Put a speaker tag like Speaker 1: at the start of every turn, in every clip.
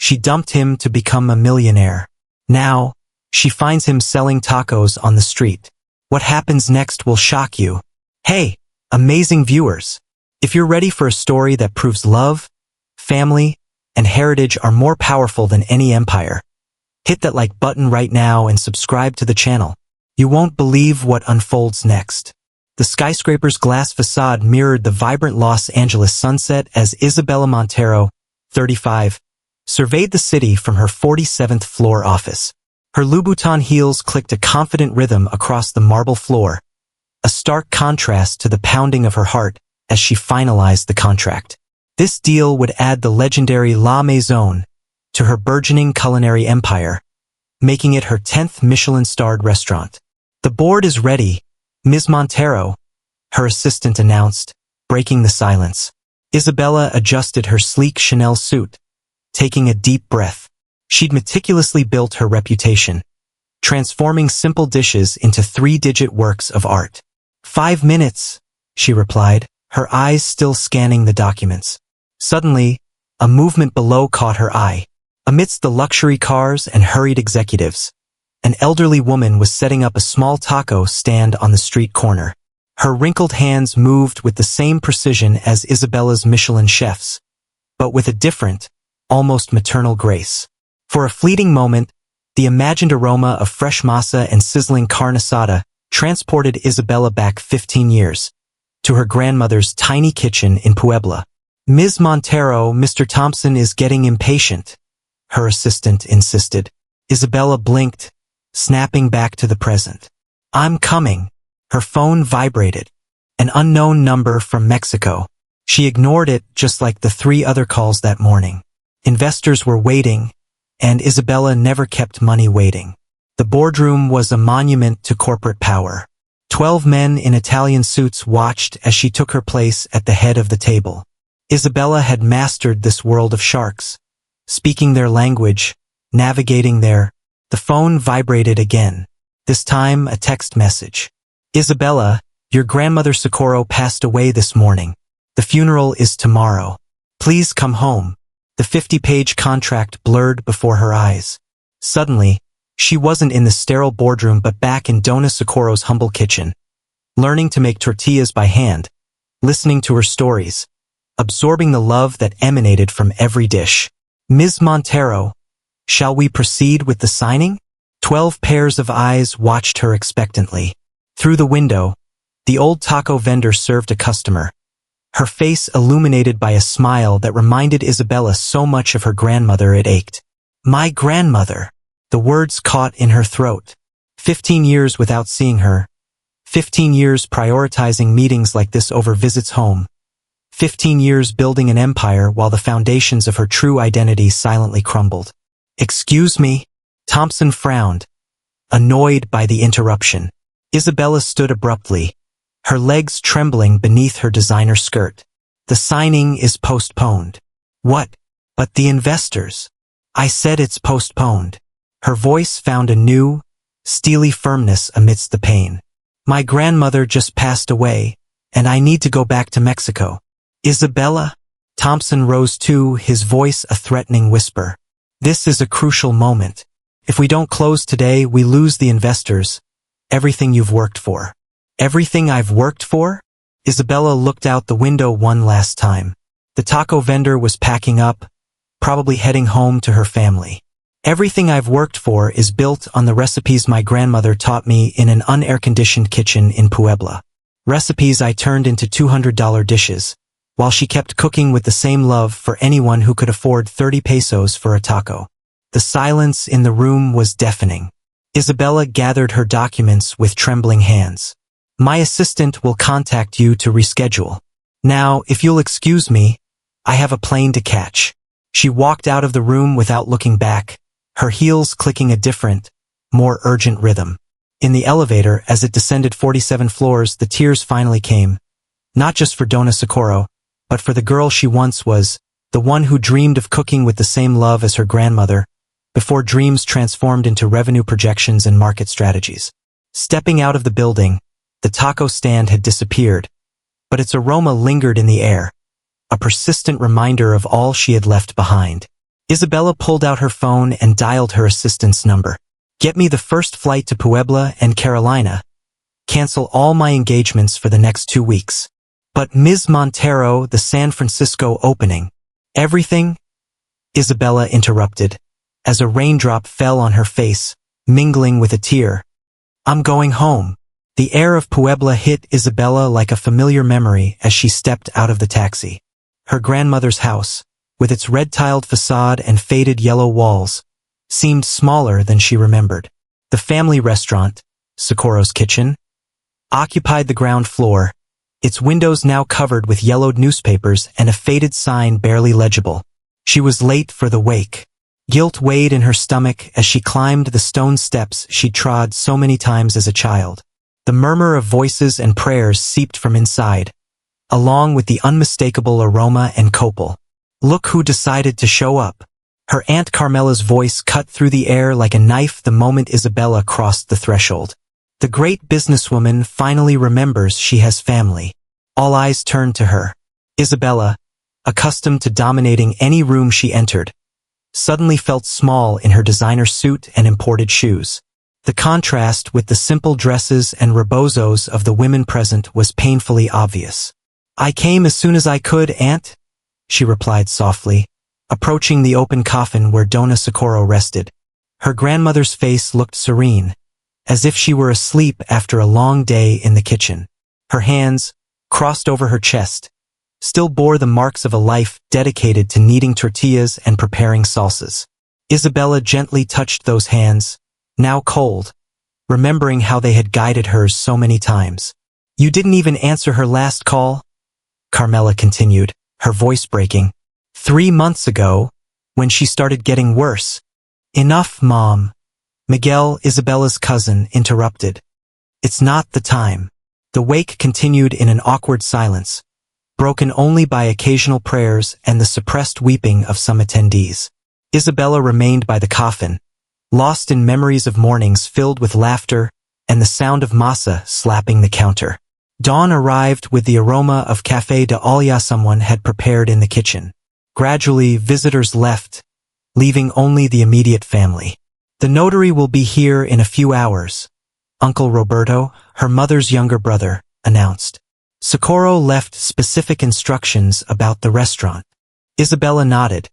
Speaker 1: She dumped him to become a millionaire. Now, she finds him selling tacos on the street. What happens next will shock you. Hey, amazing viewers! If you're ready for a story that proves love, family, and heritage are more powerful than any empire, hit that like button right now and subscribe to the channel. You won't believe what unfolds next. The skyscraper's glass facade mirrored the vibrant Los Angeles sunset as Isabella Montero, 35, surveyed the city from her 47th floor office. Her Louboutin heels clicked a confident rhythm across the marble floor, a stark contrast to the pounding of her heart as she finalized the contract. This deal would add the legendary La Maison to her burgeoning culinary empire, making it her 10th Michelin-starred restaurant. The board is ready, Ms. Montero, her assistant announced, breaking the silence. Isabella adjusted her sleek Chanel suit, taking a deep breath. She'd meticulously built her reputation, transforming simple dishes into three-digit works of art. 5 minutes, she replied, her eyes still scanning the documents. Suddenly, a movement below caught her eye. Amidst the luxury cars and hurried executives, an elderly woman was setting up a small taco stand on the street corner. Her wrinkled hands moved with the same precision as Isabella's Michelin chefs, but with a different, almost maternal grace. For a fleeting moment, the imagined aroma of fresh masa and sizzling carne asada transported Isabella back 15 years, to her grandmother's tiny kitchen in Puebla. Ms. Montero, Mr. Thompson is getting impatient, her assistant insisted. Isabella blinked, snapping back to the present. I'm coming. Her phone vibrated. An unknown number from Mexico. She ignored it just like the 3 other calls that morning. Investors were waiting, and Isabella never kept money waiting. The boardroom was a monument to corporate power. 12 men in Italian suits watched as she took her place at the head of the table. Isabella had mastered this world of sharks, speaking their language, navigating their... The phone vibrated again, this time a text message. Isabella, your grandmother Socorro passed away this morning. The funeral is tomorrow. Please come home. The 50-page contract blurred before her eyes. Suddenly, she wasn't in the sterile boardroom but back in Dona Socorro's humble kitchen, learning to make tortillas by hand, listening to her stories, absorbing the love that emanated from every dish. Ms. Montero, shall we proceed with the signing? 12 pairs of eyes watched her expectantly. Through the window, the old taco vendor served a customer, her face illuminated by a smile that reminded Isabella so much of her grandmother it ached. My grandmother! The words caught in her throat. 15 years without seeing her. 15 years prioritizing meetings like this over visits home. 15 years building an empire while the foundations of her true identity silently crumbled. Excuse me? Thompson frowned, annoyed by the interruption. Isabella stood abruptly, her legs trembling beneath her designer skirt. The signing is postponed. What? But the investors. I said it's postponed. Her voice found a new, steely firmness amidst the pain. My grandmother just passed away, and I need to go back to Mexico. Isabella? Thompson rose too, his voice a threatening whisper. This is a crucial moment. If we don't close today, we lose the investors. Everything you've worked for. Everything I've worked for? Isabella looked out the window one last time. The taco vendor was packing up, probably heading home to her family. Everything I've worked for is built on the recipes my grandmother taught me in an unair-conditioned kitchen in Puebla. Recipes I turned into $200 dishes, while she kept cooking with the same love for anyone who could afford 30 pesos for a taco. The silence in the room was deafening. Isabella gathered her documents with trembling hands. My assistant will contact you to reschedule. Now, if you'll excuse me, I have a plane to catch. She walked out of the room without looking back, her heels clicking a different, more urgent rhythm. In the elevator, as it descended 47 floors, the tears finally came. Not just for Dona Socorro, but for the girl she once was, the one who dreamed of cooking with the same love as her grandmother, before dreams transformed into revenue projections and market strategies. Stepping out of the building, the taco stand had disappeared, but its aroma lingered in the air, a persistent reminder of all she had left behind. Isabella pulled out her phone and dialed her assistant's number. Get me the first flight to Puebla and Carolina. Cancel all my engagements for the next 2 weeks. But Ms. Montero, the San Francisco opening. Everything? Isabella interrupted, as a raindrop fell on her face, mingling with a tear. I'm going home. The air of Puebla hit Isabella like a familiar memory as she stepped out of the taxi. Her grandmother's house, with its red-tiled facade and faded yellow walls, seemed smaller than she remembered. The family restaurant, Socorro's Kitchen, occupied the ground floor, its windows now covered with yellowed newspapers and a faded sign barely legible. She was late for the wake. Guilt weighed in her stomach as she climbed the stone steps she trod so many times as a child. The murmur of voices and prayers seeped from inside, along with the unmistakable aroma and copal. Look who decided to show up. Her Aunt Carmela's voice cut through the air like a knife the moment Isabella crossed the threshold. The great businesswoman finally remembers she has family. All eyes turned to her. Isabella, accustomed to dominating any room she entered, suddenly felt small in her designer suit and imported shoes. The contrast with the simple dresses and rebozos of the women present was painfully obvious. I came as soon as I could, Aunt, she replied softly, approaching the open coffin where Dona Socorro rested. Her grandmother's face looked serene, as if she were asleep after a long day in the kitchen. Her hands, crossed over her chest, still bore the marks of a life dedicated to kneading tortillas and preparing salsas. Isabella gently touched those hands, now cold, remembering how they had guided hers so many times. You didn't even answer her last call? Carmela continued, her voice breaking. 3 months ago, when she started getting worse. Enough, Mom. Miguel, Isabella's cousin, interrupted. It's not the time. The wake continued in an awkward silence, broken only by occasional prayers and the suppressed weeping of some attendees. Isabella remained by the coffin, lost in memories of mornings filled with laughter and the sound of masa slapping the counter. Dawn arrived with the aroma of café de olla someone had prepared in the kitchen. Gradually, visitors left, leaving only the immediate family. The notary will be here in a few hours, Uncle Roberto, her mother's younger brother, announced. Socorro left specific instructions about the restaurant. Isabella nodded,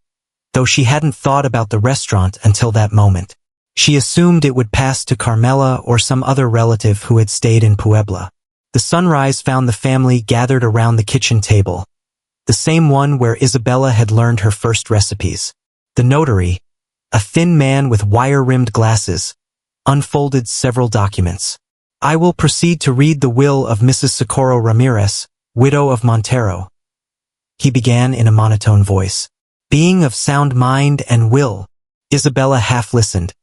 Speaker 1: though she hadn't thought about the restaurant until that moment. She assumed it would pass to Carmela or some other relative who had stayed in Puebla. The sunrise found the family gathered around the kitchen table, the same one where Isabella had learned her first recipes. The notary, a thin man with wire-rimmed glasses, unfolded several documents. I will proceed to read the will of Mrs. Socorro Ramirez, widow of Montero, he began in a monotone voice. Being of sound mind and will. Isabella half listened,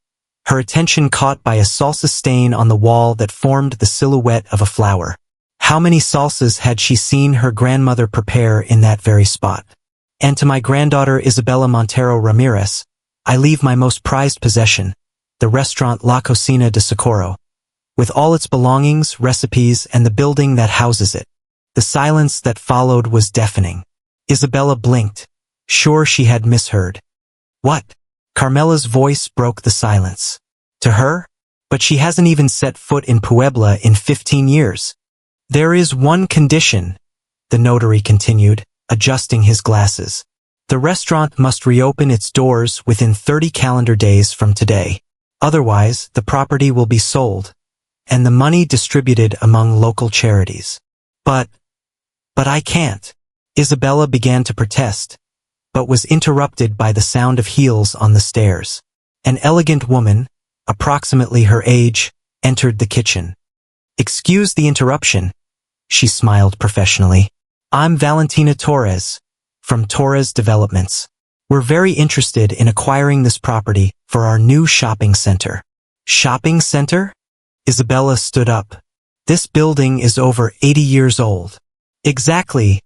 Speaker 1: her attention caught by a salsa stain on the wall that formed the silhouette of a flower. How many salsas had she seen her grandmother prepare in that very spot? And to my granddaughter Isabella Montero Ramirez, I leave my most prized possession, the restaurant La Cocina de Socorro, with all its belongings, recipes, and the building that houses it. The silence that followed was deafening. Isabella blinked, sure she had misheard. What? Carmela's voice broke the silence. To her? But she hasn't even set foot in Puebla in 15 years. There is one condition, the notary continued, adjusting his glasses. The restaurant must reopen its doors within 30 calendar days from today. Otherwise, the property will be sold, and the money distributed among local charities. But I can't. Isabella began to protest, but was interrupted by the sound of heels on the stairs. An elegant woman, approximately her age, entered the kitchen. Excuse the interruption, she smiled professionally. I'm Valentina Torres, from Torres Developments. We're very interested in acquiring this property for our new shopping center. Shopping center? Isabella stood up. This building is over 80 years old. Exactly,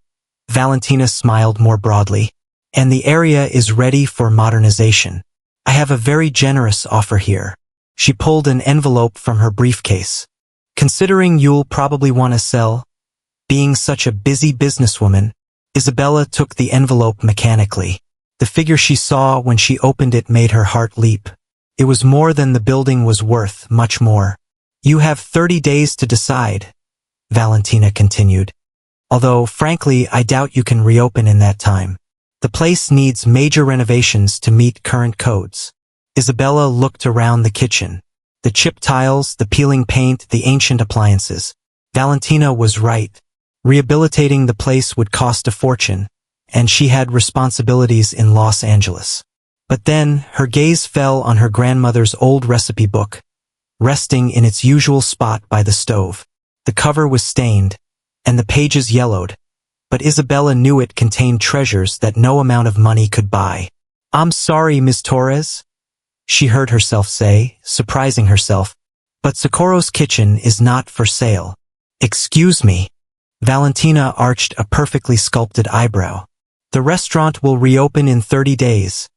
Speaker 1: Valentina smiled more broadly. And the area is ready for modernization. I have a very generous offer here. She pulled an envelope from her briefcase. Considering you'll probably want to sell, being such a busy businesswoman, Isabella took the envelope mechanically. The figure she saw when she opened it made her heart leap. It was more than the building was worth, much more. You have 30 days to decide, Valentina continued. Although, frankly, I doubt you can reopen in that time. The place needs major renovations to meet current codes. Isabella looked around the kitchen. The chipped tiles, the peeling paint, the ancient appliances. Valentina was right. Rehabilitating the place would cost a fortune, and she had responsibilities in Los Angeles. But then, her gaze fell on her grandmother's old recipe book, resting in its usual spot by the stove. The cover was stained, and the pages yellowed, but Isabella knew it contained treasures that no amount of money could buy. I'm sorry, Ms. Torres, she heard herself say, surprising herself, but Socorro's kitchen is not for sale. Excuse me. Valentina arched a perfectly sculpted eyebrow. The restaurant will reopen in 30 days.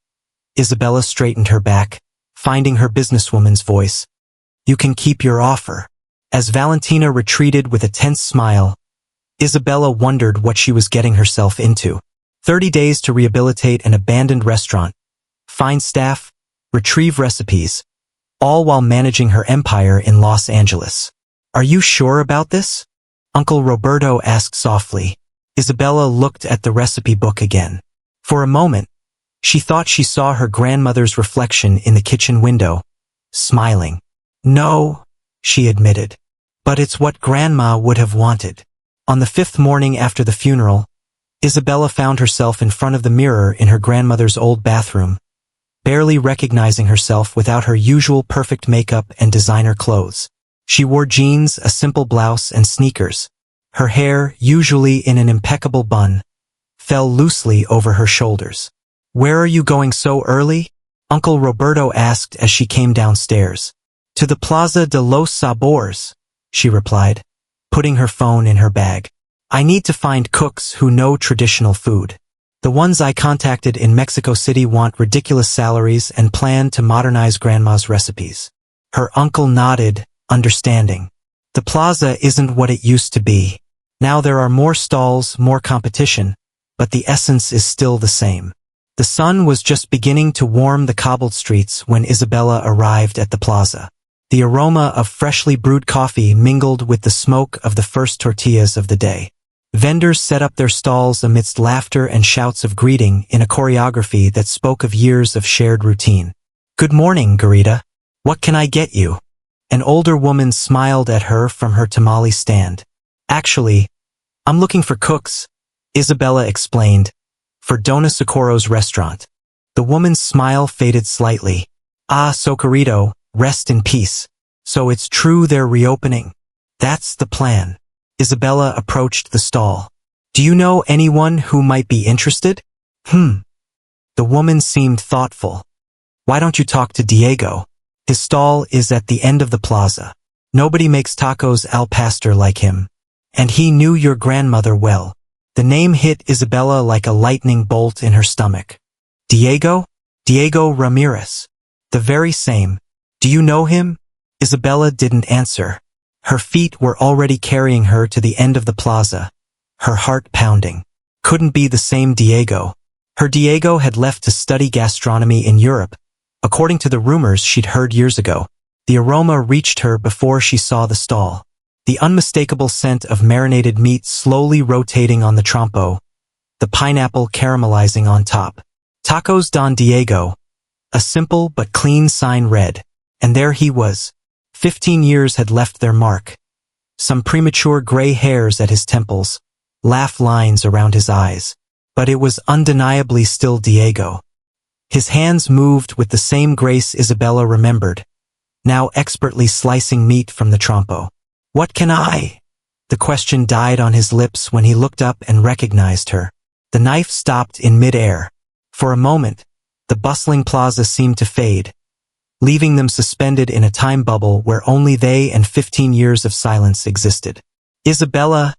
Speaker 1: Isabella straightened her back, finding her businesswoman's voice. You can keep your offer. As Valentina retreated with a tense smile, Isabella wondered what she was getting herself into. 30 days to rehabilitate an abandoned restaurant, find staff, retrieve recipes, all while managing her empire in Los Angeles. Are you sure about this? Uncle Roberto asked softly. Isabella looked at the recipe book again. For a moment, she thought she saw her grandmother's reflection in the kitchen window, smiling. No, she admitted. But it's what Grandma would have wanted. On the 5th morning after the funeral, Isabella found herself in front of the mirror in her grandmother's old bathroom, barely recognizing herself without her usual perfect makeup and designer clothes. She wore jeans, a simple blouse, and sneakers. Her hair, usually in an impeccable bun, fell loosely over her shoulders. Where are you going so early? Uncle Roberto asked as she came downstairs. To the Plaza de los Sabores, she replied, putting her phone in her bag. I need to find cooks who know traditional food. The ones I contacted in Mexico City want ridiculous salaries and plan to modernize Grandma's recipes. Her uncle nodded, understanding. The plaza isn't what it used to be. Now there are more stalls, more competition, but the essence is still the same. The sun was just beginning to warm the cobbled streets when Isabella arrived at the plaza. The aroma of freshly brewed coffee mingled with the smoke of the first tortillas of the day. Vendors set up their stalls amidst laughter and shouts of greeting in a choreography that spoke of years of shared routine. Good morning, Garita. What can I get you? An older woman smiled at her from her tamale stand. Actually, I'm looking for cooks, Isabella explained, for Dona Socorro's restaurant. The woman's smile faded slightly. Ah, Socorrito, rest in peace. So it's true they're reopening. That's the plan. Isabella approached the stall. Do you know anyone who might be interested? The woman seemed thoughtful. Why don't you talk to Diego? His stall is at the end of the plaza. Nobody makes tacos al pastor like him. And he knew your grandmother well. The name hit Isabella like a lightning bolt in her stomach. Diego? Diego Ramirez. The very same. Do you know him? Isabella didn't answer. Her feet were already carrying her to the end of the plaza, her heart pounding. Couldn't be the same Diego. Her Diego had left to study gastronomy in Europe, according to the rumors she'd heard years ago. The aroma reached her before she saw the stall. The unmistakable scent of marinated meat slowly rotating on the trompo, the pineapple caramelizing on top. Tacos Don Diego. A simple but clean sign read. And there he was. 15 years had left their mark. Some premature gray hairs at his temples, laugh lines around his eyes. But it was undeniably still Diego. His hands moved with the same grace Isabella remembered, now expertly slicing meat from the trompo. What can I? The question died on his lips when he looked up and recognized her. The knife stopped in mid-air. For a moment, the bustling plaza seemed to fade, leaving them suspended in a time bubble where only they and 15 years of silence existed. Isabella,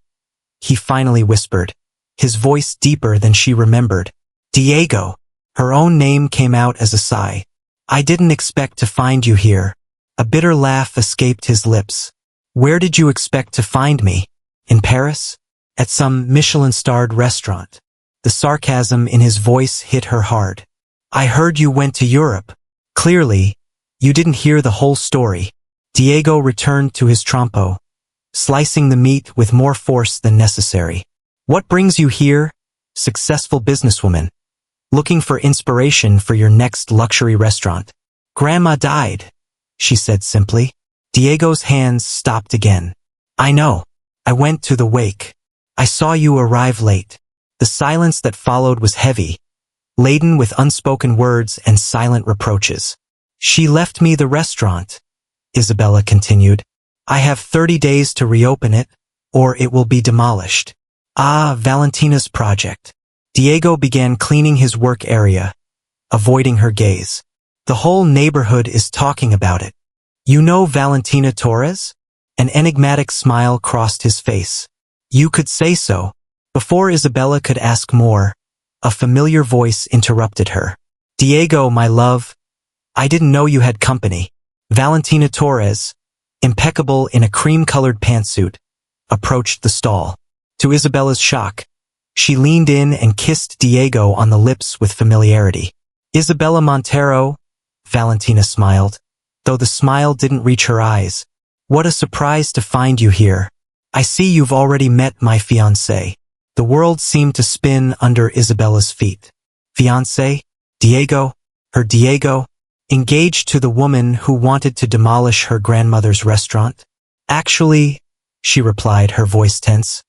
Speaker 1: he finally whispered, his voice deeper than she remembered. Diego. Her own name came out as a sigh. I didn't expect to find you here. A bitter laugh escaped his lips. Where did you expect to find me? In Paris? At some Michelin-starred restaurant? The sarcasm in his voice hit her hard. I heard you went to Europe. Clearly, you didn't hear the whole story. Diego returned to his trompo, slicing the meat with more force than necessary. What brings you here, successful businesswoman? Looking for inspiration for your next luxury restaurant. Grandma died, she said simply. Diego's hands stopped again. I know. I went to the wake. I saw you arrive late. The silence that followed was heavy, laden with unspoken words and silent reproaches. She left me the restaurant, Isabella continued. I have 30 days to reopen it, or it will be demolished. Ah, Valentina's project. Diego began cleaning his work area, avoiding her gaze. The whole neighborhood is talking about it. You know Valentina Torres? An enigmatic smile crossed his face. You could say so. Before Isabella could ask more, a familiar voice interrupted her. Diego, my love, I didn't know you had company. Valentina Torres, impeccable in a cream-colored pantsuit, approached the stall. To Isabella's shock, she leaned in and kissed Diego on the lips with familiarity. Isabella Montero, Valentina smiled, though the smile didn't reach her eyes. What a surprise to find you here. I see you've already met my fiancé. The world seemed to spin under Isabella's feet. Fiancé? Diego? Her Diego? Engaged to the woman who wanted to demolish her grandmother's restaurant? Actually, she replied, her voice tense.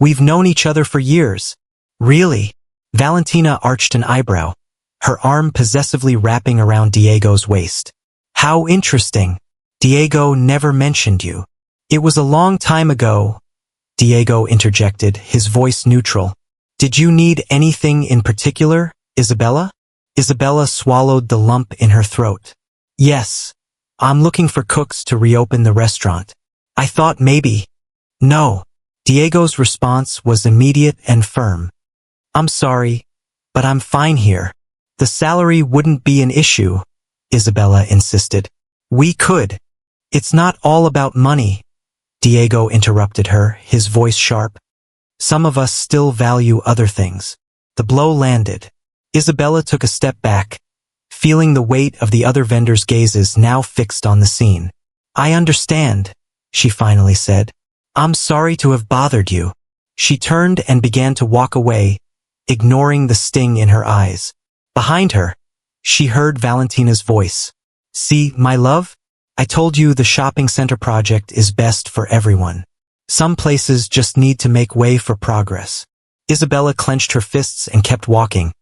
Speaker 1: We've known each other for years. Really? Valentina arched an eyebrow, her arm possessively wrapping around Diego's waist. How interesting. Diego never mentioned you. It was a long time ago, Diego interjected, his voice neutral. Did you need anything in particular, Isabella? Isabella swallowed the lump in her throat. Yes. I'm looking for cooks to reopen the restaurant. I thought maybe. No. Diego's response was immediate and firm. I'm sorry, but I'm fine here. The salary wouldn't be an issue, Isabella insisted. We could. It's not all about money, Diego interrupted her, his voice sharp. Some of us still value other things. The blow landed. Isabella took a step back, feeling the weight of the other vendors' gazes now fixed on the scene. I understand, she finally said. I'm sorry to have bothered you. She turned and began to walk away, ignoring the sting in her eyes. Behind her, she heard Valentina's voice. See, my love? I told you the shopping center project is best for everyone. Some places just need to make way for progress. Isabella clenched her fists and kept walking,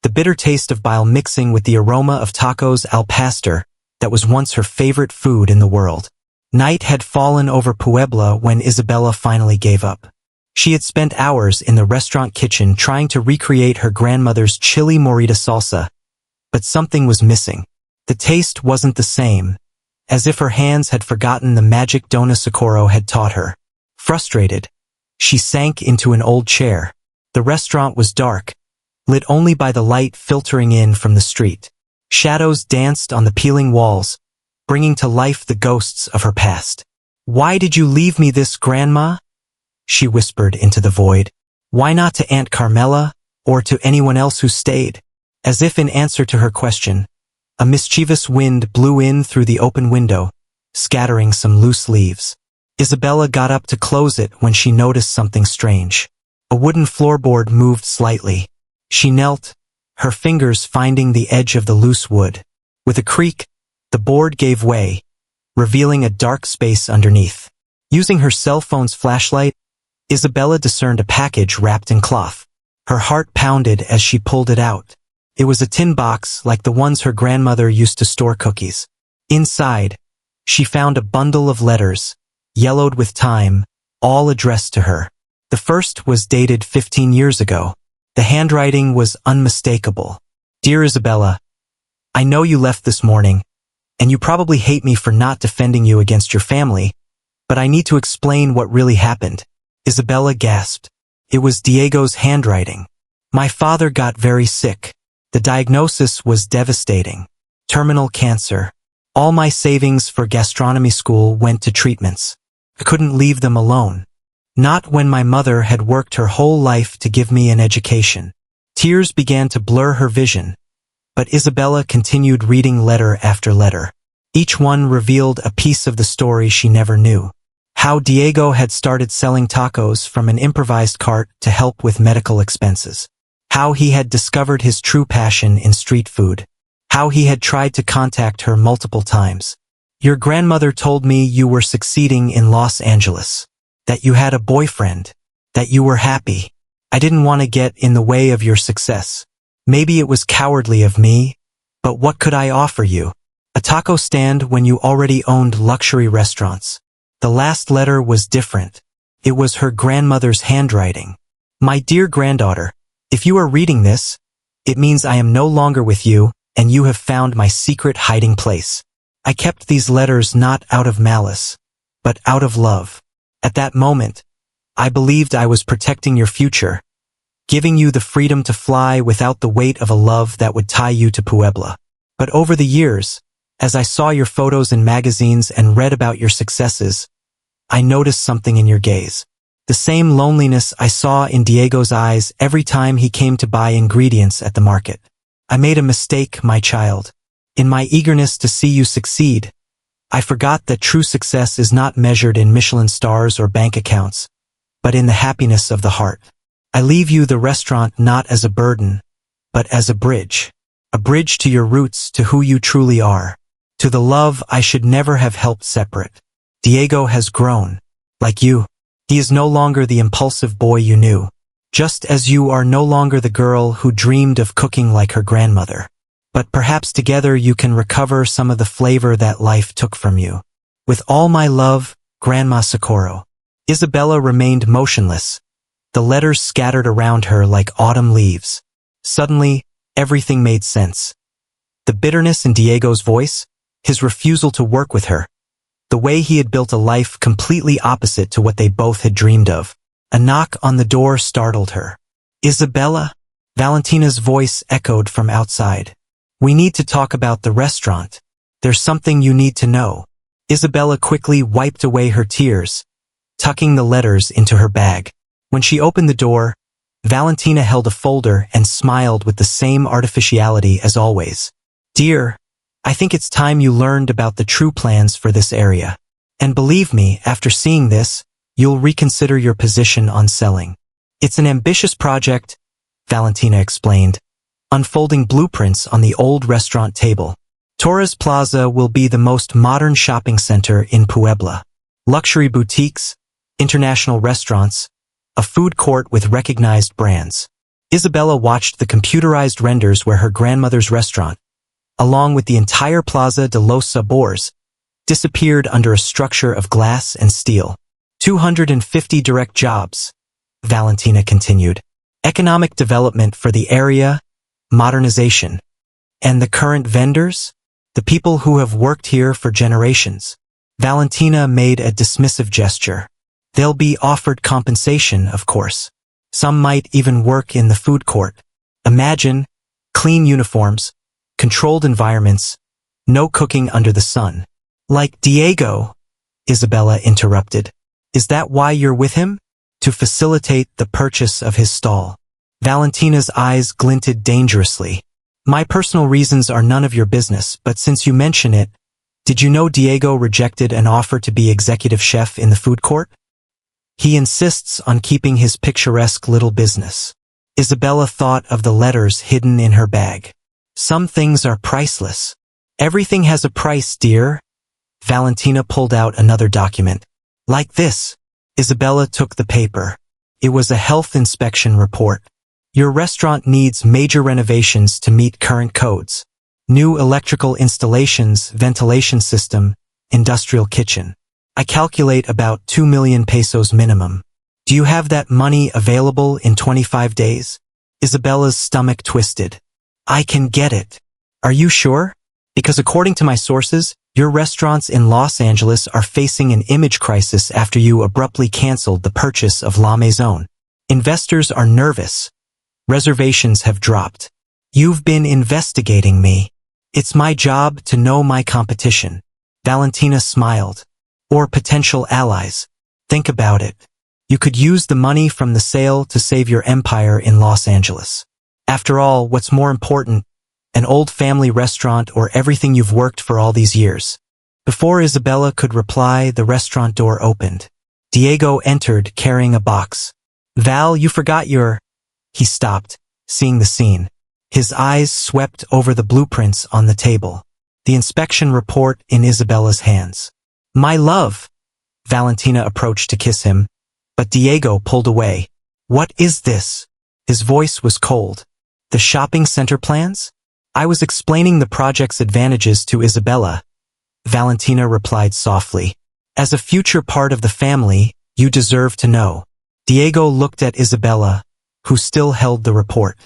Speaker 1: the bitter taste of bile mixing with the aroma of tacos al pastor that was once her favorite food in the world. Night had fallen over Puebla when Isabella finally gave up. She had spent hours in the restaurant kitchen trying to recreate her grandmother's chili morita salsa, but something was missing. The taste wasn't the same, as if her hands had forgotten the magic Dona Socorro had taught her. Frustrated, she sank into an old chair. The restaurant was dark, lit only by the light filtering in from the street. Shadows danced on the peeling walls, bringing to life the ghosts of her past. Why did you leave me this, Grandma? She whispered into the void. Why not to Aunt Carmela, or to anyone else who stayed? As if in answer to her question, a mischievous wind blew in through the open window, scattering some loose leaves. Isabella got up to close it when she noticed something strange. A wooden floorboard moved slightly. She knelt, her fingers finding the edge of the loose wood. With a creak, the board gave way, revealing a dark space underneath. Using her cell phone's flashlight, Isabella discerned a package wrapped in cloth. Her heart pounded as she pulled it out. It was a tin box like the ones her grandmother used to store cookies. Inside, she found a bundle of letters, yellowed with time, all addressed to her. The first was dated 15 years ago. The handwriting was unmistakable. Dear Isabella, I know you left this morning, and you probably hate me for not defending you against your family, but I need to explain what really happened. Isabella gasped. It was Diego's handwriting. My father got very sick. The diagnosis was devastating. Terminal cancer. All my savings for gastronomy school went to treatments. I couldn't leave them alone. Not when my mother had worked her whole life to give me an education. Tears began to blur her vision, but Isabella continued reading letter after letter. Each one revealed a piece of the story she never knew. How Diego had started selling tacos from an improvised cart to help with medical expenses. How he had discovered his true passion in street food. How he had tried to contact her multiple times. Your grandmother told me you were succeeding in Los Angeles. That you had a boyfriend. That you were happy. I didn't want to get in the way of your success. Maybe it was cowardly of me, but what could I offer you? A taco stand when you already owned luxury restaurants. The last letter was different. It was her grandmother's handwriting. My dear granddaughter, if you are reading this, it means I am no longer with you, and you have found my secret hiding place. I kept these letters not out of malice, but out of love. At that moment, I believed I was protecting your future, giving you the freedom to fly without the weight of a love that would tie you to Puebla. But over the years, as I saw your photos in magazines and read about your successes, I noticed something in your gaze. The same loneliness I saw in Diego's eyes every time he came to buy ingredients at the market. I made a mistake, my child. In my eagerness to see you succeed, I forgot that true success is not measured in Michelin stars or bank accounts, but in the happiness of the heart. I leave you the restaurant not as a burden, but as a bridge to your roots, to who you truly are, to the love I should never have helped separate. Diego has grown. Like you, he is no longer the impulsive boy you knew, just as you are no longer the girl who dreamed of cooking like her grandmother. But perhaps together you can recover some of the flavor that life took from you. With all my love, Grandma Socorro. Isabella remained motionless, the letters scattered around her like autumn leaves. Suddenly, everything made sense. The bitterness in Diego's voice, his refusal to work with her, the way he had built a life completely opposite to what they both had dreamed of. A knock on the door startled her. Isabella? Valentina's voice echoed from outside. We need to talk about the restaurant. There's something you need to know. Isabella quickly wiped away her tears, tucking the letters into her bag. When she opened the door, Valentina held a folder and smiled with the same artificiality as always. Dear, I think it's time you learned about the true plans for this area. And believe me, after seeing this, you'll reconsider your position on selling. It's an ambitious project, Valentina explained, unfolding blueprints on the old restaurant table. Torres Plaza will be the most modern shopping center in Puebla. Luxury boutiques, international restaurants, a food court with recognized brands. Isabella watched the computerized renders where her grandmother's restaurant, along with the entire Plaza de los Sabores, disappeared under a structure of glass and steel. 250 direct jobs, Valentina continued. Economic development for the area, modernization. And the current vendors? The people who have worked here for generations. Valentina made a dismissive gesture. They'll be offered compensation, of course. Some might even work in the food court. Imagine, clean uniforms, controlled environments, no cooking under the sun. Like Diego, Isabella interrupted. Is that why you're with him? To facilitate the purchase of his stall. Valentina's eyes glinted dangerously. My personal reasons are none of your business, but since you mention it, did you know Diego rejected an offer to be executive chef in the food court? He insists on keeping his picturesque little business. Isabella thought of the letters hidden in her bag. Some things are priceless. Everything has a price, dear. Valentina pulled out another document. Like this. Isabella took the paper. It was a health inspection report. Your restaurant needs major renovations to meet current codes. New electrical installations, ventilation system, industrial kitchen. I calculate about 2 million pesos minimum. Do you have that money available in 25 days? Isabella's stomach twisted. I can get it. Are you sure? Because according to my sources, your restaurants in Los Angeles are facing an image crisis after you abruptly canceled the purchase of La Maison. Investors are nervous. Reservations have dropped. You've been investigating me. It's my job to know my competition. Valentina smiled. Or potential allies. Think about it. You could use the money from the sale to save your empire in Los Angeles. After all, what's more important, an old family restaurant or everything you've worked for all these years? Before Isabella could reply, the restaurant door opened. Diego entered, carrying a box. Val, you forgot your... He stopped, seeing the scene. His eyes swept over the blueprints on the table. The inspection report in Isabella's hands. My love! Valentina approached to kiss him, but Diego pulled away. What is this? His voice was cold. The shopping center plans? I was explaining the project's advantages to Isabella. Valentina replied softly. As a future part of the family, you deserve to know. Diego looked at Isabella, who still held the report.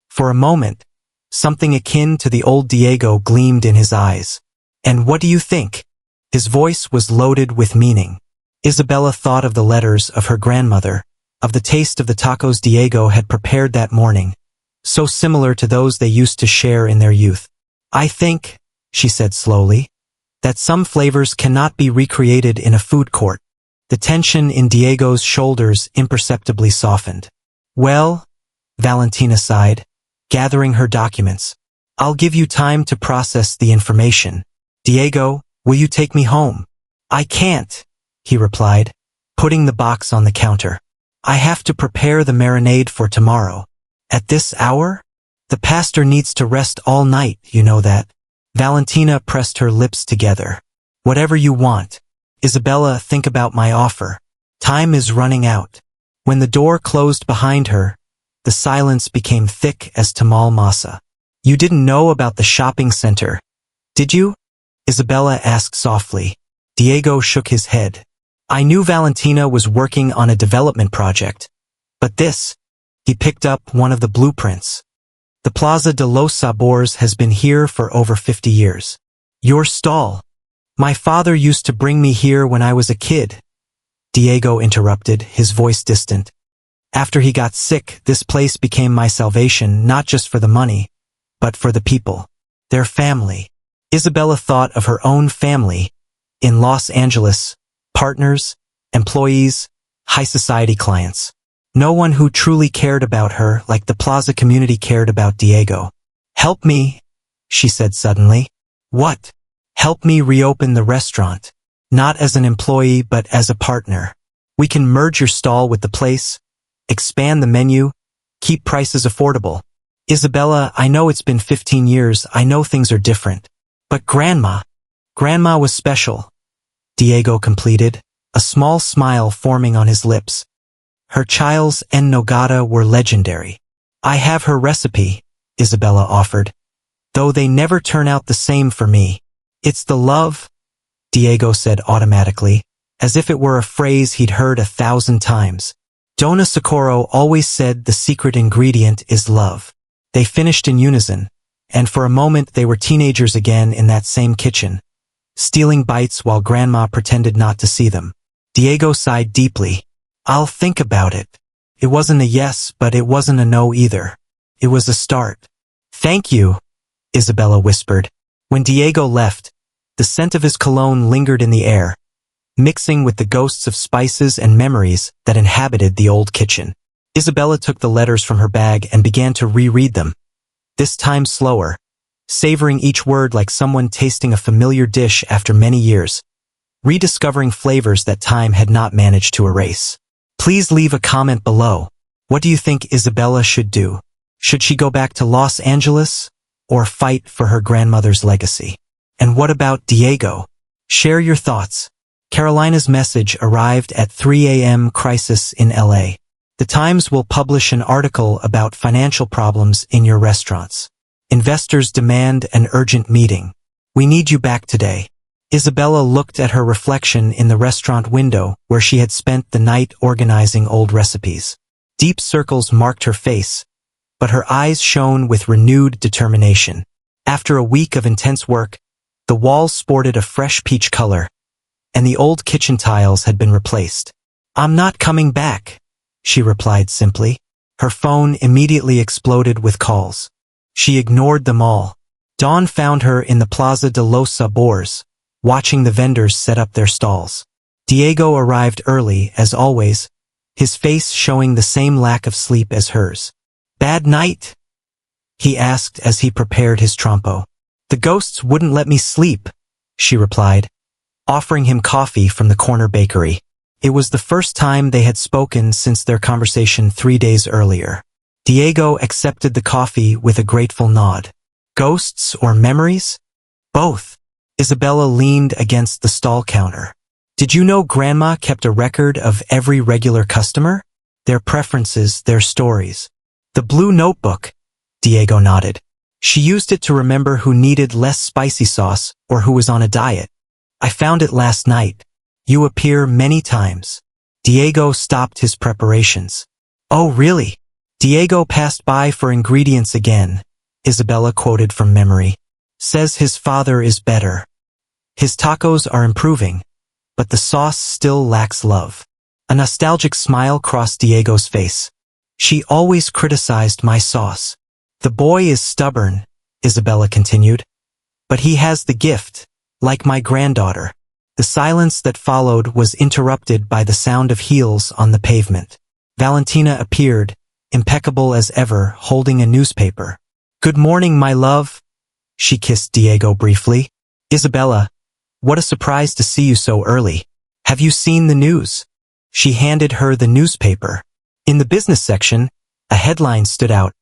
Speaker 1: For a moment, something akin to the old Diego gleamed in his eyes. And what do you think? His voice was loaded with meaning. Isabella thought of the letters of her grandmother, of the taste of the tacos Diego had prepared that morning, so similar to those they used to share in their youth. I think, she said slowly, that some flavors cannot be recreated in a food court. The tension in Diego's shoulders imperceptibly softened. Well, Valentina sighed, gathering her documents. I'll give you time to process the information. Diego, will you take me home? I can't, he replied, putting the box on the counter. I have to prepare the marinade for tomorrow. At this hour? The pastor needs to rest all night, you know that. Valentina pressed her lips together. Whatever you want. Isabella, think about my offer. Time is running out. When the door closed behind her, the silence became thick as tamal masa. You didn't know about the shopping center, did you? Isabella asked softly. Diego shook his head. I knew Valentina was working on a development project. But this, he picked up one of the blueprints. The Plaza de los Sabores has been here for over 50 years. Your stall. My father used to bring me here when I was a kid. Diego interrupted, his voice distant. After he got sick, this place became my salvation, not just for the money, but for the people. Their family. Isabella thought of her own family in Los Angeles, partners, employees, high society clients. No one who truly cared about her like the Plaza community cared about Diego. Help me, she said suddenly. What? Help me reopen the restaurant. Not as an employee but as a partner. We can merge your stall with the place, expand the menu, keep prices affordable. Isabella, I know it's been 15 years, I know things are different. But Grandma was special. Diego completed, a small smile forming on his lips. Her chiles en nogada were legendary. I have her recipe, Isabella offered. Though they never turn out the same for me. It's the love, Diego said automatically, as if it were a phrase he'd heard 1,000 times. Dona Socorro always said the secret ingredient is love. They finished in unison, and for a moment they were teenagers again in that same kitchen, stealing bites while Grandma pretended not to see them. Diego sighed deeply. I'll think about it. It wasn't a yes, but it wasn't a no either. It was a start. Thank you, Isabella whispered. When Diego left, the scent of his cologne lingered in the air, mixing with the ghosts of spices and memories that inhabited the old kitchen. Isabella took the letters from her bag and began to reread them, this time slower, savoring each word like someone tasting a familiar dish after many years, rediscovering flavors that time had not managed to erase. Please leave a comment below. What do you think Isabella should do? Should she go back to Los Angeles or fight for her grandmother's legacy? And what about Diego? Share your thoughts. Carolina's message arrived at 3 a.m. Crisis in LA. The Times will publish an article about financial problems in your restaurants. Investors demand an urgent meeting. We need you back today. Isabella looked at her reflection in the restaurant window where she had spent the night organizing old recipes. Deep circles marked her face, but her eyes shone with renewed determination. After a week of intense work, the walls sported a fresh peach color, and the old kitchen tiles had been replaced. I'm not coming back, she replied simply. Her phone immediately exploded with calls. She ignored them all. Dawn found her in the Plaza de los Sabores, watching the vendors set up their stalls. Diego arrived early, as always, his face showing the same lack of sleep as hers. Bad night? he asked as he prepared his trompo. The ghosts wouldn't let me sleep, she replied, offering him coffee from the corner bakery. It was the first time they had spoken since their conversation 3 days earlier. Diego accepted the coffee with a grateful nod. Ghosts or memories? Both. Isabella leaned against the stall counter. Did you know Grandma kept a record of every regular customer? Their preferences, their stories. The blue notebook, Diego nodded. She used it to remember who needed less spicy sauce or who was on a diet. I found it last night. You appear many times. Diego stopped his preparations. Oh, really? Diego passed by for ingredients again, Isabella quoted from memory. Says his father is better. His tacos are improving, but the sauce still lacks love. A nostalgic smile crossed Diego's face. She always criticized my sauce. The boy is stubborn, Isabella continued. But he has the gift, like my granddaughter. The silence that followed was interrupted by the sound of heels on the pavement. Valentina appeared, impeccable as ever, holding a newspaper. Good morning, my love. She kissed Diego briefly. Isabella, what a surprise to see you so early. Have you seen the news? She handed her the newspaper. In the business section, a headline stood out.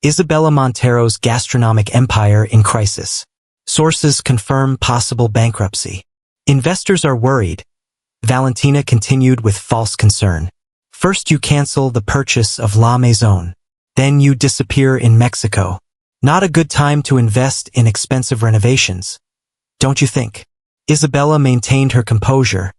Speaker 1: Isabella Montero's gastronomic empire in crisis. Sources confirm possible bankruptcy. Investors are worried. Valentina continued with false concern. First you cancel the purchase of La Maison. Then you disappear in Mexico. Not a good time to invest in expensive renovations. Don't you think? Isabella maintained her composure,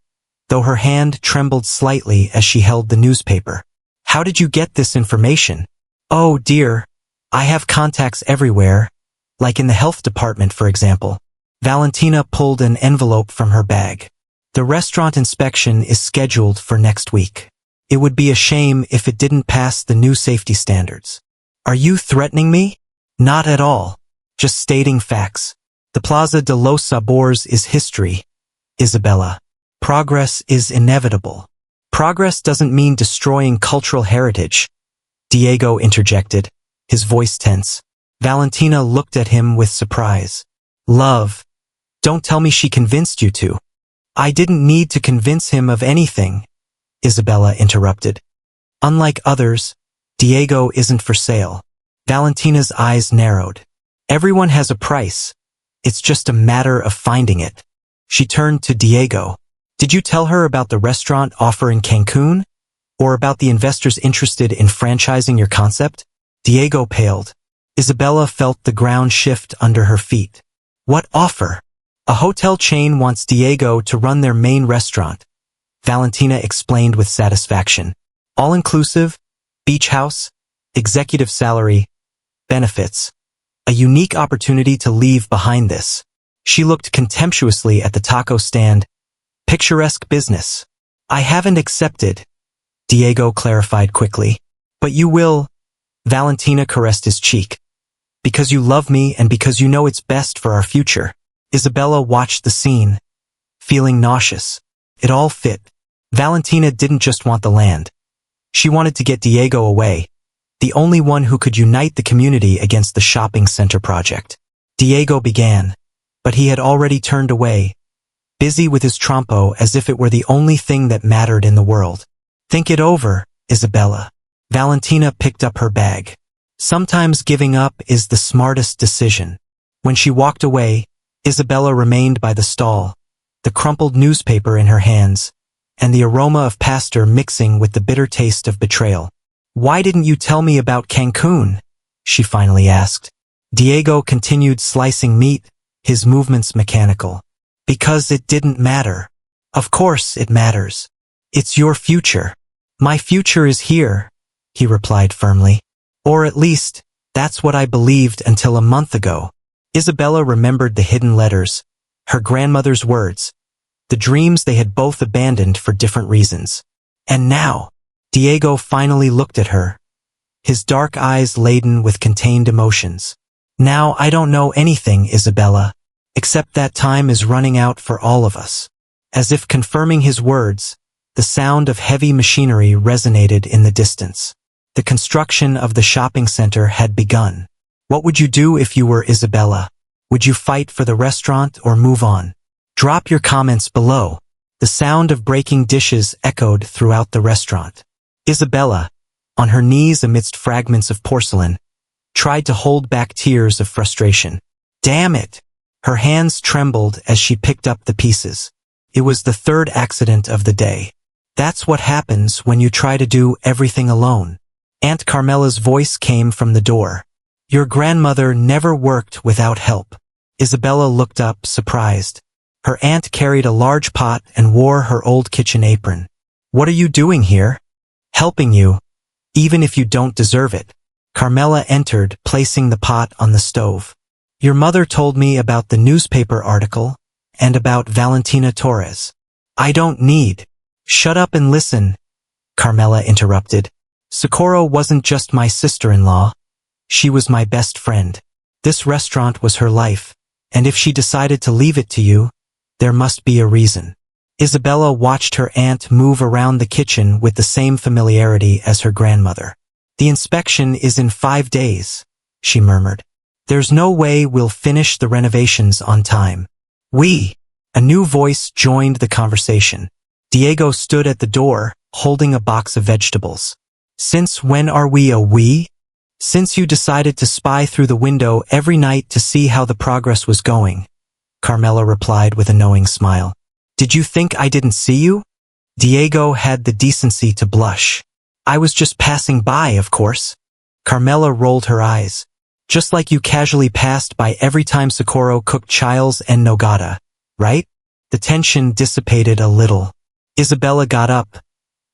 Speaker 1: though her hand trembled slightly as she held the newspaper. How did you get this information? Oh dear, I have contacts everywhere, like in the health department, for example. Valentina pulled an envelope from her bag. The restaurant inspection is scheduled for next week. It would be a shame if it didn't pass the new safety standards. Are you threatening me? Not at all. Just stating facts. The Plaza de los Sabores is history, Isabella. Progress is inevitable. Progress doesn't mean destroying cultural heritage, Diego interjected, his voice tense. Valentina looked at him with surprise. Love. Don't tell me she convinced you to. I didn't need to convince him of anything, Isabella interrupted. Unlike others, Diego isn't for sale. Valentina's eyes narrowed. Everyone has a price. It's just a matter of finding it. She turned to Diego. Did you tell her about the restaurant offer in Cancun? Or about the investors interested in franchising your concept? Diego paled. Isabella felt the ground shift under her feet. What offer? A hotel chain wants Diego to run their main restaurant, Valentina explained with satisfaction. All-inclusive, beach house, executive salary, benefits. A unique opportunity to leave behind this. She looked contemptuously at the taco stand. Picturesque business. I haven't accepted, Diego clarified quickly. But you will, Valentina caressed his cheek. Because you love me and because you know it's best for our future. Isabella watched the scene, feeling nauseous. It all fit. Valentina didn't just want the land. She wanted to get Diego away, the only one who could unite the community against the shopping center project. Diego began, but he had already turned away, busy with his trompo as if it were the only thing that mattered in the world. Think it over, Isabella. Valentina picked up her bag. Sometimes giving up is the smartest decision. When she walked away, Isabella remained by the stall, the crumpled newspaper in her hands, and the aroma of pastor mixing with the bitter taste of betrayal. Why didn't you tell me about Cancun? She finally asked. Diego continued slicing meat, his movements mechanical. Because it didn't matter. Of course it matters. It's your future. My future is here, he replied firmly. Or at least, that's what I believed until a month ago. Isabella remembered the hidden letters, her grandmother's words, the dreams they had both abandoned for different reasons. And now, Diego finally looked at her, his dark eyes laden with contained emotions. Now I don't know anything, Isabella, except that time is running out for all of us. As if confirming his words, the sound of heavy machinery resonated in the distance. The construction of the shopping center had begun. What would you do if you were Isabella? Would you fight for the restaurant or move on? Drop your comments below. The sound of breaking dishes echoed throughout the restaurant. Isabella, on her knees amidst fragments of porcelain, tried to hold back tears of frustration. Damn it! Her hands trembled as she picked up the pieces. It was the third accident of the day. That's what happens when you try to do everything alone. Aunt Carmela's voice came from the door. Your grandmother never worked without help. Isabella looked up, surprised. Her aunt carried a large pot and wore her old kitchen apron. What are you doing here? Helping you, even if you don't deserve it. Carmela entered, placing the pot on the stove. Your mother told me about the newspaper article and about Valentina Torres. I don't need. Shut up and listen, Carmela interrupted. Socorro wasn't just my sister-in-law. She was my best friend. This restaurant was her life, and if she decided to leave it to you, there must be a reason. Isabella watched her aunt move around the kitchen with the same familiarity as her grandmother. The inspection is in 5 days, she murmured. There's no way we'll finish the renovations on time. A new voice joined the conversation. Diego stood at the door, holding a box of vegetables. Since when are we a we? Since you decided to spy through the window every night to see how the progress was going, Carmela replied with a knowing smile. Did you think I didn't see you? Diego had the decency to blush. I was just passing by, of course. Carmela rolled her eyes. Just like you casually passed by every time Socorro cooked chiles and nogada, right? The tension dissipated a little. Isabella got up,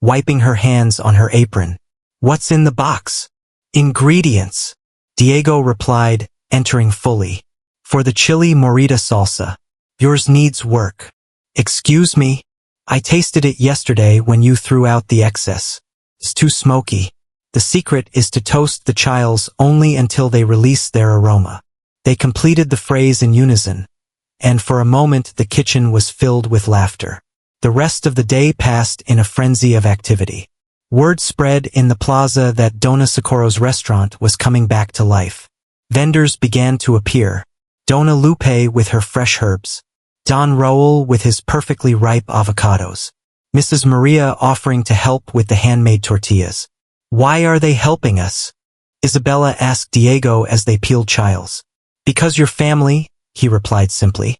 Speaker 1: wiping her hands on her apron. What's in the box? Ingredients, Diego replied, entering fully. For the chili morita salsa. Yours needs work. Excuse me? I tasted it yesterday when you threw out the excess. It's too smoky. The secret is to toast the chiles only until they release their aroma. They completed the phrase in unison, and for a moment the kitchen was filled with laughter. The rest of the day passed in a frenzy of activity. Word spread in the plaza that Dona Socorro's restaurant was coming back to life. Vendors began to appear. Dona Lupe with her fresh herbs. Don Raul with his perfectly ripe avocados. Mrs. Maria offering to help with the handmade tortillas. Why are they helping us? Isabella asked Diego as they peeled chiles. Because you're family, he replied simply.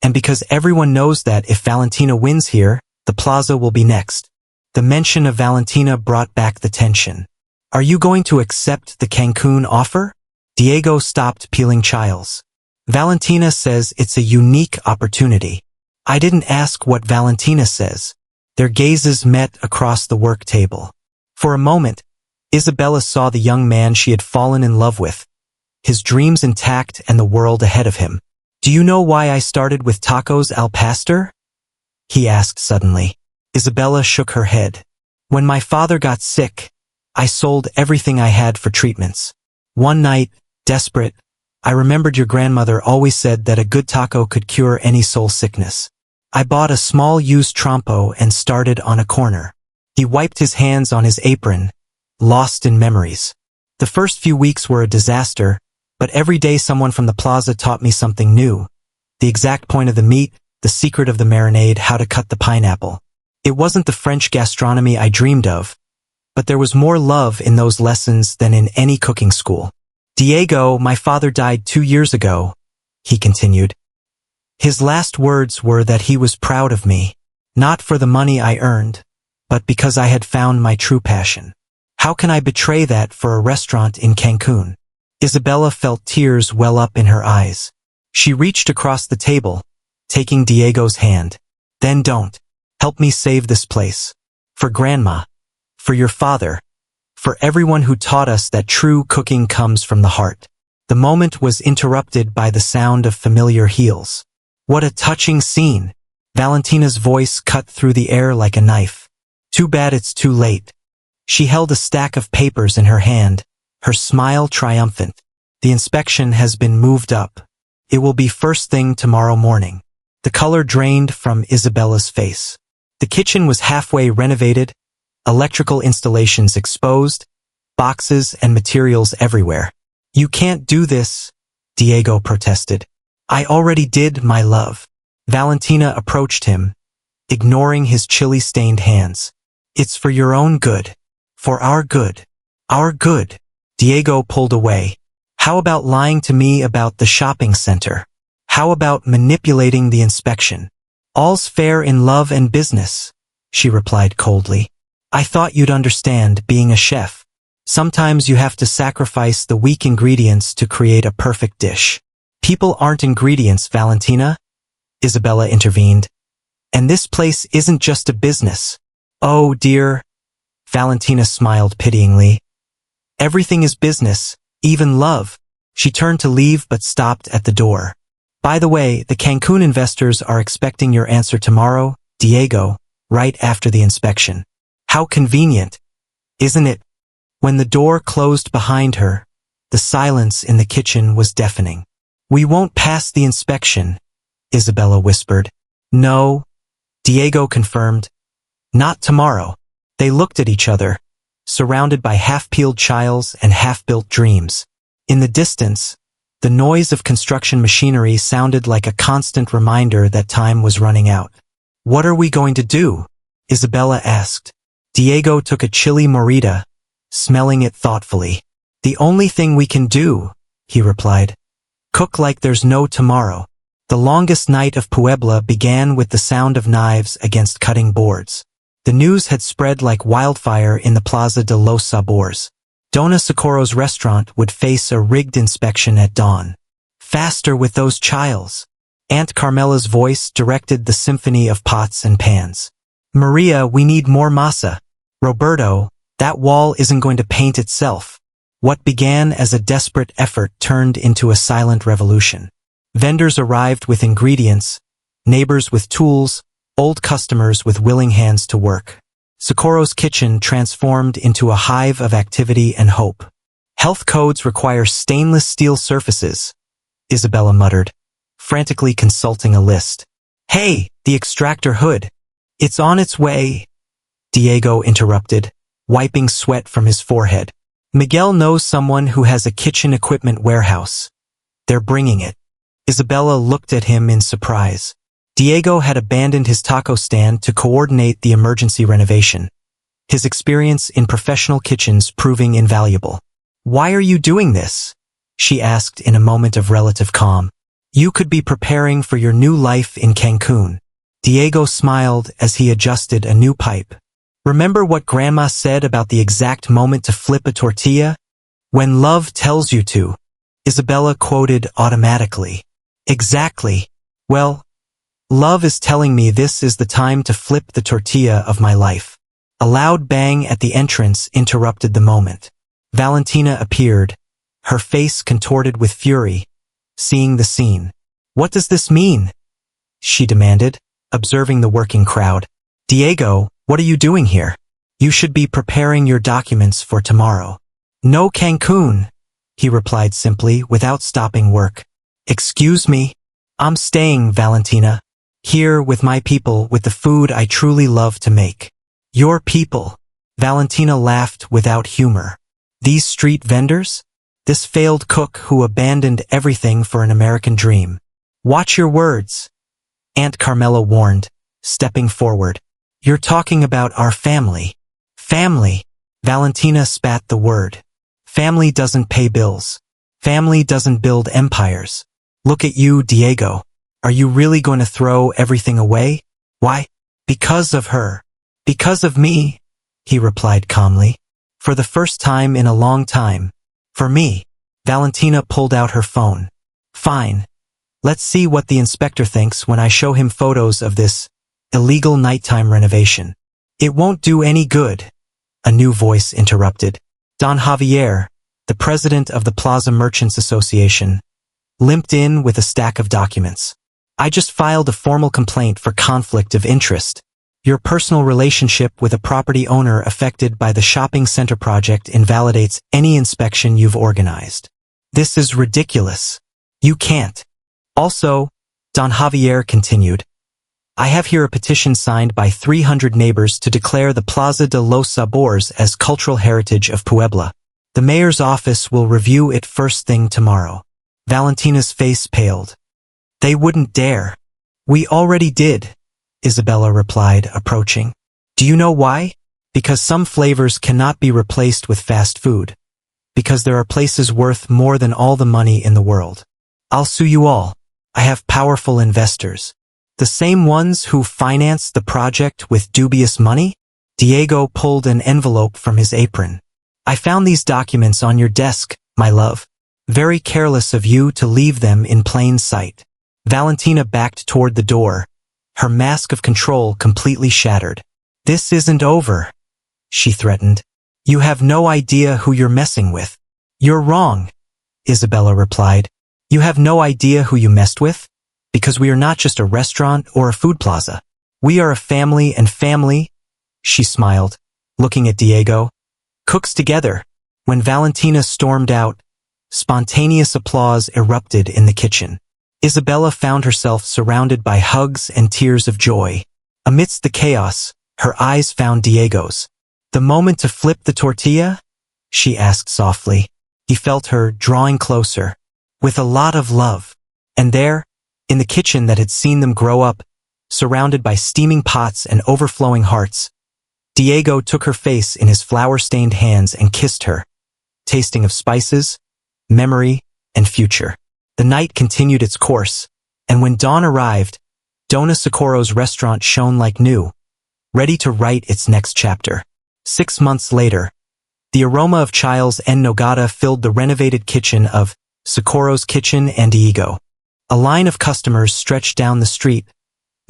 Speaker 1: And because everyone knows that if Valentina wins here, the plaza will be next. The mention of Valentina brought back the tension. Are you going to accept the Cancun offer? Diego stopped peeling chiles. Valentina says it's a unique opportunity. I didn't ask what Valentina says. Their gazes met across the work table. For a moment, Isabella saw the young man she had fallen in love with, his dreams intact and the world ahead of him. Do you know why I started with tacos al pastor? He asked suddenly. Isabella shook her head. When my father got sick, I sold everything I had for treatments. One night, desperate, I remembered your grandmother always said that a good taco could cure any soul sickness. I bought a small used trompo and started on a corner. He wiped his hands on his apron, lost in memories. The first few weeks were a disaster, but every day someone from the plaza taught me something new. The exact point of the meat, the secret of the marinade, how to cut the pineapple. It wasn't the French gastronomy I dreamed of, but there was more love in those lessons than in any cooking school. Diego, my father died 2 years ago, he continued. His last words were that he was proud of me, not for the money I earned, but because I had found my true passion. How can I betray that for a restaurant in Cancun? Isabella felt tears well up in her eyes. She reached across the table, taking Diego's hand. Then don't. Help me save this place. For Grandma. For your father. For everyone who taught us that true cooking comes from the heart. The moment was interrupted by the sound of familiar heels. What a touching scene. Valentina's voice cut through the air like a knife. Too bad it's too late. She held a stack of papers in her hand, her smile triumphant. The inspection has been moved up. It will be first thing tomorrow morning. The color drained from Isabella's face. The kitchen was halfway renovated, electrical installations exposed, boxes and materials everywhere. You can't do this, Diego protested. I already did, my love. Valentina approached him, ignoring his chili-stained hands. It's for your own good. For our good. Our good. Diego pulled away. How about lying to me about the shopping center? How about manipulating the inspection? All's fair in love and business, she replied coldly. I thought you'd understand, being a chef. Sometimes you have to sacrifice the weak ingredients to create a perfect dish. People aren't ingredients, Valentina, Isabella intervened. And this place isn't just a business. Oh dear, Valentina smiled pityingly. Everything is business, even love. She turned to leave but stopped at the door. By the way, the Cancun investors are expecting your answer tomorrow, Diego, right after the inspection. How convenient, isn't it? When the door closed behind her, the silence in the kitchen was deafening. We won't pass the inspection, Isabella whispered. No, Diego confirmed. Not tomorrow. They looked at each other, surrounded by half-peeled chiles and half-built dreams. In the distance, the noise of construction machinery sounded like a constant reminder that time was running out. What are we going to do? Isabella asked. Diego took a chili morita, smelling it thoughtfully. The only thing we can do, he replied. Cook like there's no tomorrow. The longest night of Puebla began with the sound of knives against cutting boards. The news had spread like wildfire in the Plaza de los Sabores. Dona Socorro's restaurant would face a rigged inspection at dawn. Faster with those chiles. Aunt Carmela's voice directed the symphony of pots and pans. Maria, we need more masa. Roberto, that wall isn't going to paint itself. What began as a desperate effort turned into a silent revolution. Vendors arrived with ingredients, neighbors with tools, old customers with willing hands to work. Socorro's kitchen transformed into a hive of activity and hope. Health codes require stainless steel surfaces, Isabella muttered, frantically consulting a list. Hey, the extractor hood. It's on its way, Diego interrupted, wiping sweat from his forehead. Miguel knows someone who has a kitchen equipment warehouse. They're bringing it. Isabella looked at him in surprise. Diego had abandoned his taco stand to coordinate the emergency renovation, his experience in professional kitchens proving invaluable. Why are you doing this? She asked in a moment of relative calm. You could be preparing for your new life in Cancun. Diego smiled as he adjusted a new pipe. Remember what Grandma said about the exact moment to flip a tortilla? When love tells you to. Isabella quoted automatically. Exactly. Well, love is telling me this is the time to flip the tortilla of my life. A loud bang at the entrance interrupted the moment. Valentina appeared, her face contorted with fury, seeing the scene. What does this mean? She demanded, observing the working crowd. Diego, what are you doing here? You should be preparing your documents for tomorrow. No Cancun, he replied simply without stopping work. Excuse me? I'm staying, Valentina. Here with my people with the food I truly love to make. Your people. Valentina laughed without humor. These street vendors? This failed cook who abandoned everything for an American dream. Watch your words, Aunt Carmela warned, stepping forward. You're talking about our family. Family. Valentina spat the word. Family doesn't pay bills. Family doesn't build empires. Look at you, Diego. Are you really going to throw everything away? Why? Because of her. Because of me, he replied calmly. For the first time in a long time. For me. Valentina pulled out her phone. Fine. Let's see what the inspector thinks when I show him photos of this illegal nighttime renovation. It won't do any good, a new voice interrupted. Don Javier, the president of the Plaza Merchants Association, limped in with a stack of documents. I just filed a formal complaint for conflict of interest. Your personal relationship with a property owner affected by the shopping center project invalidates any inspection you've organized. This is ridiculous. You can't. Also, Don Javier continued, I have here a petition signed by 300 neighbors to declare the Plaza de los Sabores as cultural heritage of Puebla. The mayor's office will review it first thing tomorrow. Valentina's face paled. They wouldn't dare. We already did, Isabella replied, approaching. Do you know why? Because some flavors cannot be replaced with fast food. Because there are places worth more than all the money in the world. I'll sue you all. I have powerful investors. The same ones who financed the project with dubious money? Diego pulled an envelope from his apron. I found these documents on your desk, my love. Very careless of you to leave them in plain sight. Valentina backed toward the door, her mask of control completely shattered. This isn't over, she threatened. You have no idea who you're messing with. You're wrong, Isabella replied. You have no idea who you messed with? Because we are not just a restaurant or a food plaza. We are a family, and family, she smiled, looking at Diego, cooks together. When Valentina stormed out, spontaneous applause erupted in the kitchen. Isabella found herself surrounded by hugs and tears of joy. Amidst the chaos, her eyes found Diego's. The moment to flip the tortilla? She asked softly. He felt her drawing closer, with a lot of love. And there, in the kitchen that had seen them grow up, surrounded by steaming pots and overflowing hearts, Diego took her face in his flour-stained hands and kissed her, tasting of spices, memory, and future. The night continued its course, and when dawn arrived, Dona Socorro's restaurant shone like new, ready to write its next chapter. 6 months later, the aroma of chiles en nogada filled the renovated kitchen of Socorro's Kitchen and Diego. A line of customers stretched down the street,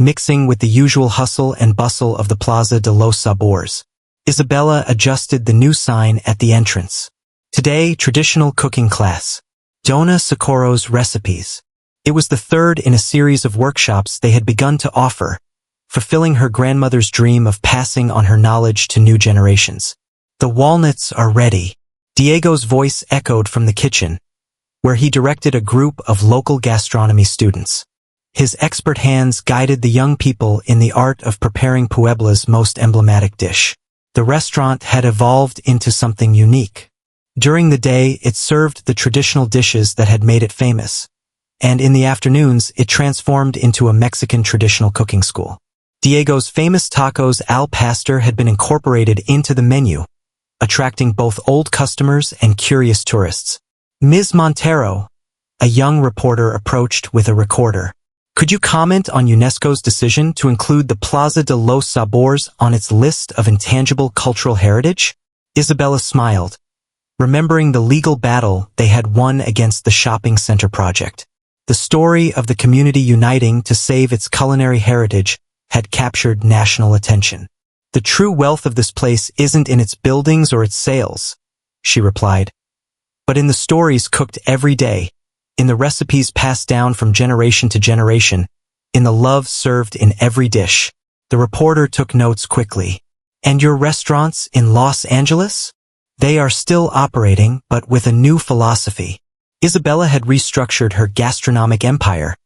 Speaker 1: mixing with the usual hustle and bustle of the Plaza de los Sabores. Isabella adjusted the new sign at the entrance. Today, traditional cooking class. Dona Socorro's recipes. It was the third in a series of workshops they had begun to offer, fulfilling her grandmother's dream of passing on her knowledge to new generations. The walnuts are ready. Diego's voice echoed from the kitchen, where he directed a group of local gastronomy students. His expert hands guided the young people in the art of preparing Puebla's most emblematic dish. The restaurant had evolved into something unique. During the day, it served the traditional dishes that had made it famous, and in the afternoons, it transformed into a Mexican traditional cooking school. Diego's famous tacos al pastor had been incorporated into the menu, attracting both old customers and curious tourists. Ms. Montero, a young reporter approached with a recorder. Could you comment on UNESCO's decision to include the Plaza de los Sabores on its list of intangible cultural heritage? Isabella smiled, remembering the legal battle they had won against the shopping center project. The story of the community uniting to save its culinary heritage had captured national attention. The true wealth of this place isn't in its buildings or its sales, she replied, but in the stories cooked every day, in the recipes passed down from generation to generation, in the love served in every dish. The reporter took notes quickly. And your restaurants in Los Angeles? They are still operating, but with a new philosophy. Isabella had restructured her gastronomic empire,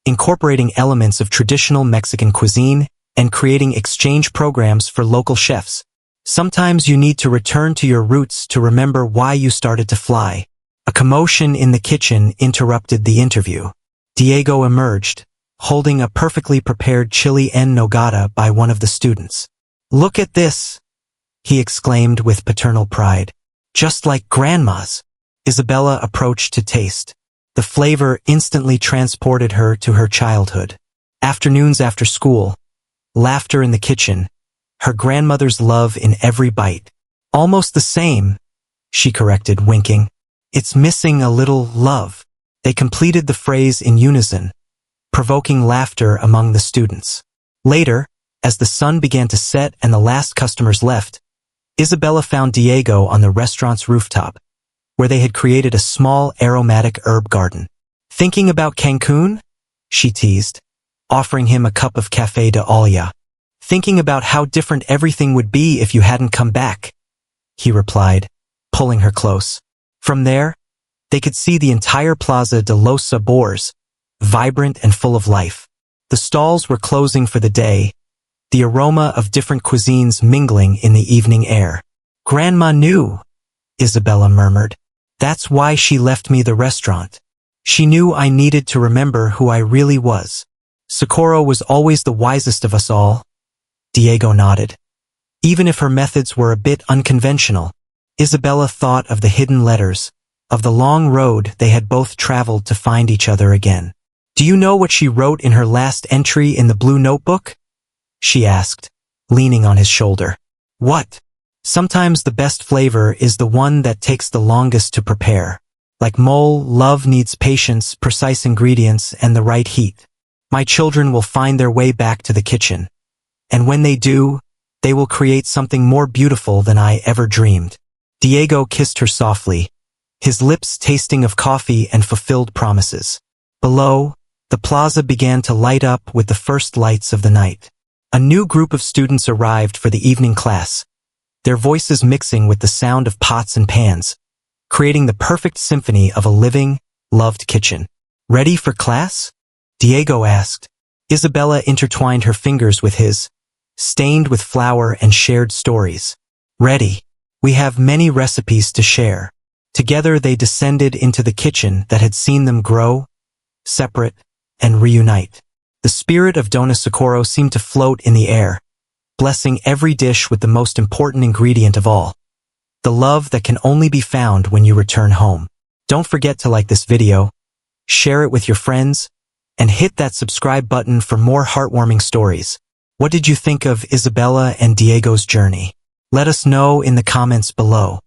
Speaker 1: incorporating elements of traditional Mexican cuisine and creating exchange programs for local chefs. Sometimes you need to return to your roots to remember why you started to fly. A commotion in the kitchen interrupted the interview. Diego emerged, holding a perfectly prepared chili en nogada by one of the students. Look at this, he exclaimed with paternal pride. Just like Grandma's. Isabella approached to taste. The flavor instantly transported her to her childhood. Afternoons after school, laughter in the kitchen, her grandmother's love in every bite. Almost the same, she corrected, winking. It's missing a little love. They completed the phrase in unison, provoking laughter among the students. Later, as the sun began to set and the last customers left, Isabella found Diego on the restaurant's rooftop, where they had created a small aromatic herb garden. Thinking about Cancun? She teased, offering him a cup of café de olla. Thinking about how different everything would be if you hadn't come back, he replied, pulling her close. From there, they could see the entire Plaza de los Sabores, vibrant and full of life. The stalls were closing for the day, the aroma of different cuisines mingling in the evening air. Grandma knew, Isabella murmured. That's why she left me the restaurant. She knew I needed to remember who I really was. Socorro was always the wisest of us all. Diego nodded. Even if her methods were a bit unconventional, Isabella thought of the hidden letters, of the long road they had both traveled to find each other again. Do you know what she wrote in her last entry in the blue notebook? She asked, leaning on his shoulder. What? Sometimes the best flavor is the one that takes the longest to prepare. Like mole, love needs patience, precise ingredients, and the right heat. My children will find their way back to the kitchen. And when they do, they will create something more beautiful than I ever dreamed. Diego kissed her softly, his lips tasting of coffee and fulfilled promises. Below, the plaza began to light up with the first lights of the night. A new group of students arrived for the evening class, their voices mixing with the sound of pots and pans, creating the perfect symphony of a living, loved kitchen. Ready for class? Diego asked. Isabella intertwined her fingers with his, stained with flour and shared stories. Ready. We have many recipes to share. Together they descended into the kitchen that had seen them grow, separate, and reunite. The spirit of Dona Socorro seemed to float in the air, blessing every dish with the most important ingredient of all, the love that can only be found when you return home. Don't forget to like this video, share it with your friends, and hit that subscribe button for more heartwarming stories. What did you think of Isabella and Diego's journey? Let us know in the comments below.